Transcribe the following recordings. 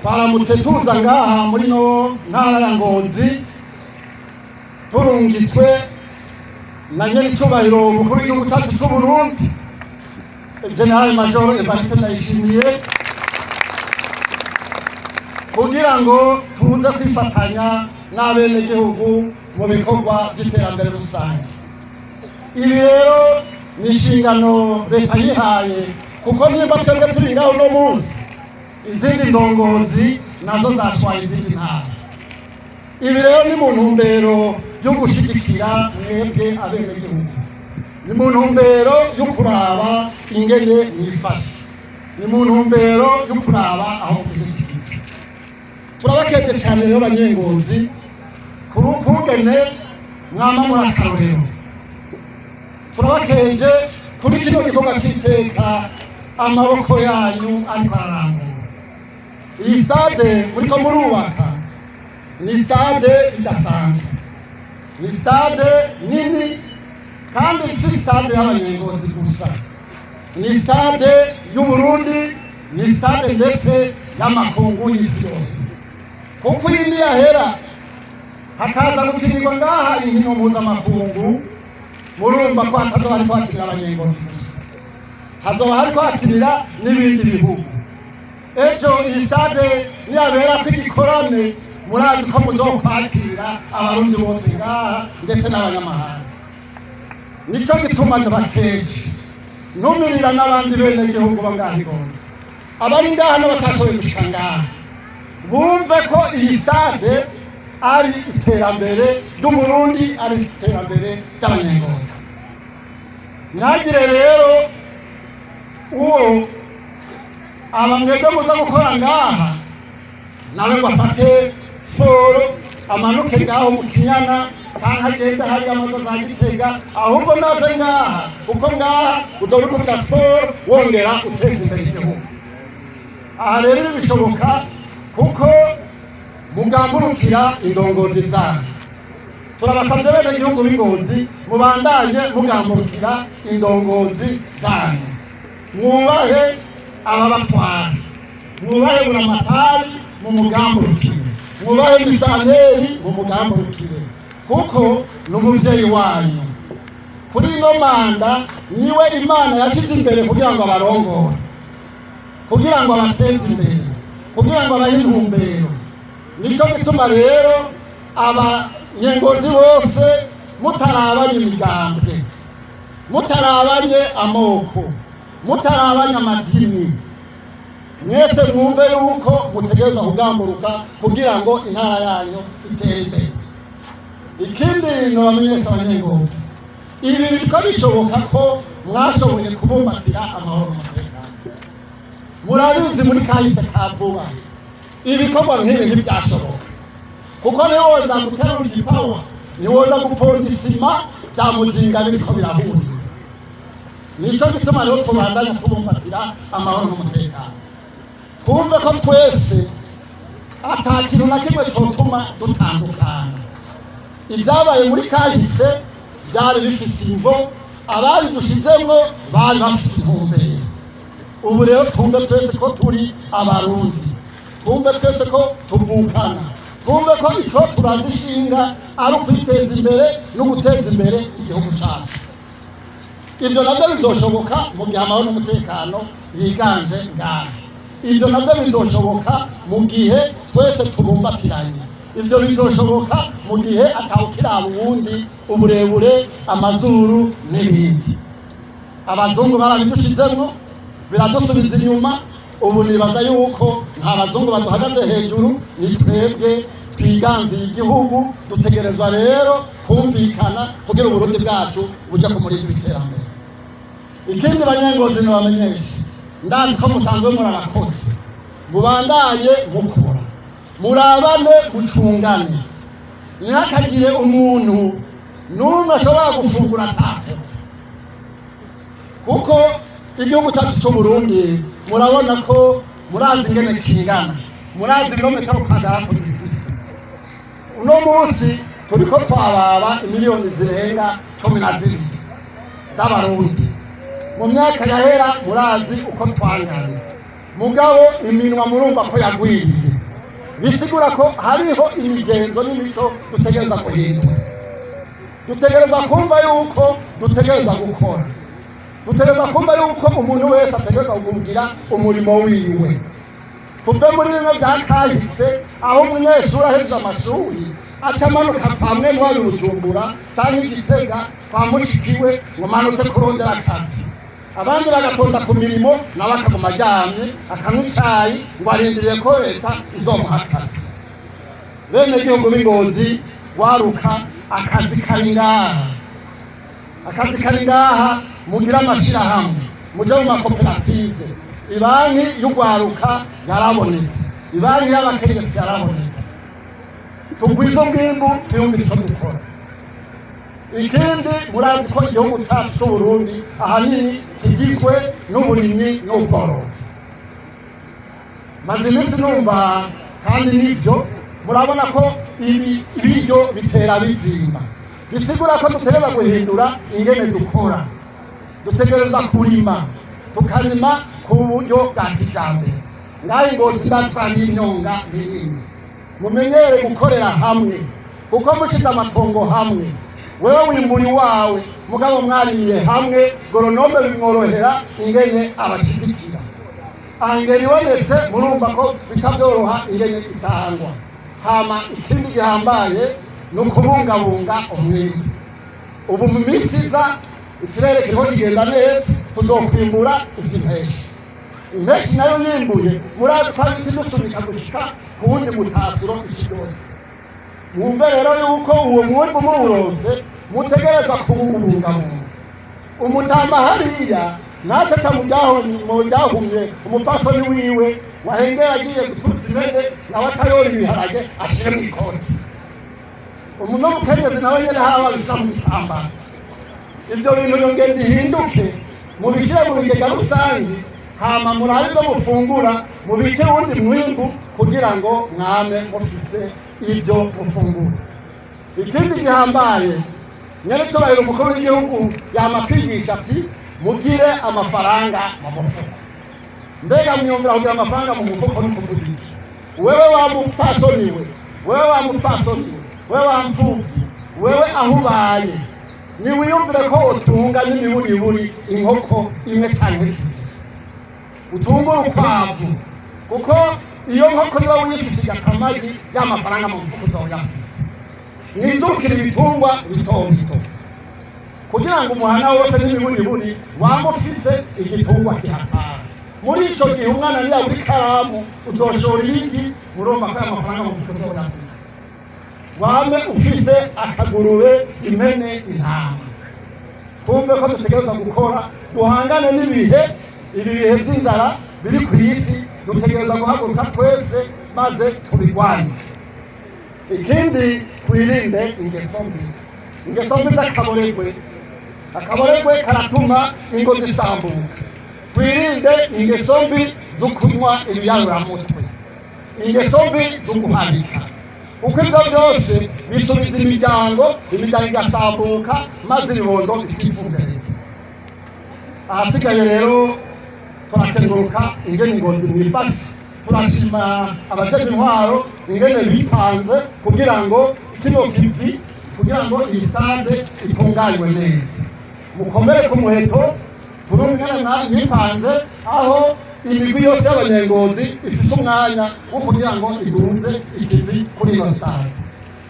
twaramutse tuza ngaha muri no ntara ya Ngozi turungitswe na nyir'icyubahiro umukuru w'igihugu cyacu cy'u Burundi General Major Evariste Ndayishimiye kugira ngo tuze kwifatanya n'abenegihugu mu bikorwa by'iterambere rusange. Ibi rero ni inshingano leta yihaye kuko nimba twebwe turi ngaho no munsi izindi ndongozi nazo zashwaye izindi ntara. Ibi rero ni mu ntumbero yo gushyigikira mwebwe abenegihugu, ni mu ntumbero yo kuraba ingene mwifashe, ni mu ntumbero yo kuraba aho kujya. Turabakeje cyane rero banyengozi kungene mwama muri akarorero. Turabakeje kuri kino gikorwa cy'iteka amaboko yanyu ariko ararangura. Iyi stade muriko murubaka ni stade idasanzwe, ni stade nini kandi si stade y'abanyengozi gusa, ni stade y'Uburundi, ni stade ndetse y'amakungu y'isi yose. Kuko iyi niyahera hakaza gukinirwa ngaha inkino mpuzamakungu, murumva ko hatazoba hariko hakinira abanyengozi gusa, hazoba hariko hakinira n'ibindi bihugu. Ejo iyi stade niyabera kw'igikorane murazi ko muzokwakira abarundi bose ngaha ndetse n'abanyamahanga. Nico gituma ndabakeje ntumirira n'abandi bene igihugu bangaha Ngozi, abari ngaha n'abatashoboye gushika ngaha bumve ko iyi stade ari iterambere ry'Umurundi, ari iterambere ry'abanyengozi. Ntagire rero uwo abamwebwe muza gukora ngaha nawe ngo afate siporo amanuke ngaho mu Kinyana cyangwa agenda hariya amazu za Gitega, ahubwo naze ngaha kuko ngaha uzoba uri gukora siporo wongera uteza imbere igihugu. Aha rero bishoboka kuko mugamburukira indongozi zanyu. Turabasabye bene igihugu b'Ingozi mubandanye mugamburukira indongozi zanyu, mwubahe ababatwara, mwubahe buramatari mu mugamburukire, mwubahe misitanteri mu mugamburukire kuko n'umuvyeyi wanyu. Kuri ino manda niwe Imana yashize imbere kugira ngo abarongore, kugira ngo abateze imbere, kugira ngo abahe intumbero. Nico gituma rero abanyengozi bose mutarabanye imigambwe, mutarabanye amoko, mutarabanye amadini, mwese mwumve yuko mutegerezwa kugamburuka kugira ngo intara yanyu itere imbere. Ikindi nobamenyesha abanyengozi, ibi biriko bishoboka ko mwashoboye kubumbatira amahoro n'umutekano. Murabizi muri kahise ka vuba ibikorwa nk'ibi ntibyashoboka kuko niwoza guterura igipawa, niwoza guponda isima bya muzinga biriko birahurira. Nico gituma rero tubandanya tubumbatira amahoro n'umutekano, twumve ko twese ata kintu na kimwe cyotuma dutandukana. Ibyabaye muri kahise byari bifise imvo, abari dushizemwo bari bafise intumbero. Ubu rero twumve twese ko turi abarundi, twumve twese ko tuvukana, twumve ko icyo turazi ishinga ari ukwiteza imbere no guteza imbere igihugu cyacu. Ibyo nabyo bizoshoboka mu gihe amahoro n'umutekano yiganje ngaha. Ibyo nabyo bizoshoboka mu gihe twese tubumbatiranye. Ibyo bizoshoboka mu gihe atawukiraba uwundi uburebure, amazuru n'ibindi. Abazungu barabidushizemwo biradusubiza inyuma. Ubu nibaza yuko nta bazungu baduhagaze hejuru, ni twebwe twiganziye igihugu. Dutegerezwa rero kumvikana kugira Uburundi bwacu buje kumurika iterambere. Ikindi banyengozi nibamenyesha, ndazi ko musanzwe muri abakozi, mubandanye mukora, murabane mucungane, ntihakagire umuntu n'umwe ashobora gufungura atakoze. Kuko igihugu cyacu cy'Uburundi murabona ko murazi ingene kingana, murazi ibirometero kwadarato bifise. Uno munsi turiko twababa imiliyoni zirenga 12 z'abarundi. Mu myaka yahera murazi uko twangana, mugabo iminwa murumva ko yagwiriye. bisigura ko hariho imigenzo n'imico dutegereza guhindura. Dutegereza kumva yuko dutegereza gukora, dutegereza kumva yuko umuntu wese ategereza kugira umurimo wiwe. Tuve muri bino bya kahise aho umunyeshuri aheza amashuri acamanuka pamwe n'uwari Bujumbura cyangwa Igitega kwa mushikiwe ngo manutse kurondera akazi, abandi bagatonda ku mirimo nawe akaguma aryamye akanywa icyayi ngo arindiriye ko leta izomuha akazi. Bene gihugu b'Ingozi waruka akazi kari ngaha, akazi kari ngaha, mugira amashyirahamwe, muje mu makoperative. Ibanki y'ugwaruka yarabonetse, ibanki y'abakenyezi yarabonetse. Tugwiza ubwimbu twiyumvire icyo dukora. Ikindi murazi ko igihugu cyacu cy'u Burundi ahanini kigizwe n'uburimyi n'ubworozi. Maze iminsi numva kandi nibyo murabona ko ibiryo bitera bizimba, bisigura ko dutegereza guhindura ingene dukora. Dutegereza kurima, tukarima ku buryo bwa kijambere. Ngaho Ingozi ndatwara imyonga minini, mumenyere gukorera hamwe, kuko mushize amatongo hamwe, wewe wimburi wawe mugabo mwarimiye hamwe, goronome bimworohera ingene abashigikira. Angeri ibonetse murumva ko bica byoroha ingene itangwa. Hama ikindi gihambaye ni ukubungabunga umwimbu. Ubu mu minsi iza ikirere kiriho kigenda neza, tuzokwimbura ivy'impeshi. Impeshi nayo yimbuye murazi ko ari dusubika gushika ku wundi mutasuro iki cyose. Mwumve rero yuko uwo mwimbu muwurose mutegereza kuwubungabunga. Umutamba hariya nacaca mu byahumye umupfasoni wiwe wahengera agiye gutuza ibene nawe atayora ibiharage ashire mu ikoti. Umuntu w'umukenyezi nawe nyene haba bisa mu gitambara. Ibyo bintu ngende ihinduke mubishyire mu bigega rusange, hama murabe ibyo mufungura mubike wundi mwimbu kugira ngo mwame mufise ibyo mufungura. Ikindi gihambaye nyerecyubahiro umukuru w'igihugu yama kwigisha ati mugire amafaranga mu mufuko. Mbega mwiyumvira kugira amafaranga mu mufuko ni kuvuga iki? Wewe wa mupfasoni we, wewe wa mupfasoni we, wewe wa mfuvyi, wewe aho ubaye niwiyumvire ko utunga n'imiburiburi inkoko imwe cyangwa zibiri, utunga urukwavu, kuko iyo nkoko niba uyifise igatamagi y'amafaranga mu mufuko uzoyafise. Mwidukire ibitungwa bito bito kugira ngo umuhana wose n'imiburiburi wamufise igitungwa kihatara. Muri ico gihe umwana niya uri karamu uzoshora ibindi murumva ko amafaranga mu mufuko uzoyafise. Wame ufise akagurube, impene, intama. Twumve ko dutegereza gukora duhangane n'ibihe, ibi bihe by'inzara biri ku isi, dutegereza guhaguruka twese maze tubigwanye. Ikindi twirinde ingeso mbi, ingeso mbi z'akaboregwe. Akaboregwe karatuma ingo zisambuka. Twirinde ingeso mbi zo kunywa ibiyaburamutwe, ingeso mbi zo guharika, kuko ibyo byose bisubiza imiryango igasambuka maze ibibondo bikivumbereza. Ahasigaye rero turakenguruka ingene Ingozi mwifashe, turashima abajejwe intwaro ingene bipanze kugira ngo kino kivi, kugira ngo iyi stade itunganywe neza. Mukomere ku muheto, turumvana bipanze aho imigwi yose y'abanyengozi ifite umwanya wo kugira ngo iduze ikivi kuri iyo stade.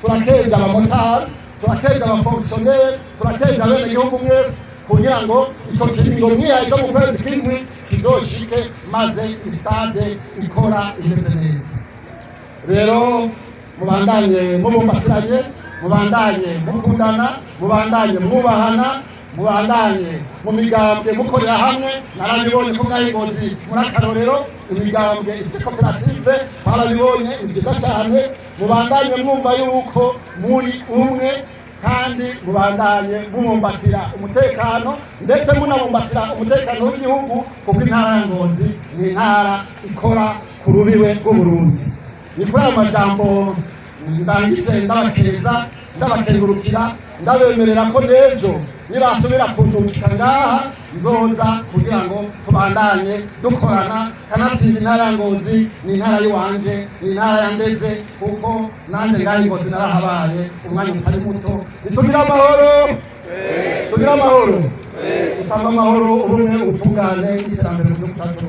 Turakeje abamotari, turakeje abafonctionnaire, turakeje abene gihugu mwese kugira ngo icyo kiringo mwihaye cyo mu kwezi kw'indwi kizoshike maze stade ikora imeze neza. Rero mubandanye mubumbatiranye, mubandanye mukundana, mubandanye mwubahana, mubandanye mu migambwe mukorera hamwe. Narabibonye ko ngaho Ingozi muri akarorero imigambwe ifite koperative twarabibonye byiza cyane. Mubandanye mwumva yuko muri umwe kandi mubandanye mubumbatira umutekano, ndetse munabumbatira umutekano w'igihugu, kuko intara ya Ngozi ni intara ikora ku rubibe rw'Uburundi. Ni kuri ayo majambo ndangije ndabakeza, ndabakengurukira, ndabemerera ko n'ejo nibasubira kundungika ngaha nzoza kugira ngo tubandanye dukorana kanatsinda intara ya Ngozi ni intara y'iwanje ni intara ya Ndeze kuko nanjye ngaha Ngozi narahabaye umwanya utari muto. Tugira amahoro, tugira amahoro, usanga amahoro ubumwe ubutungane iterambere mu gihugu cyacu.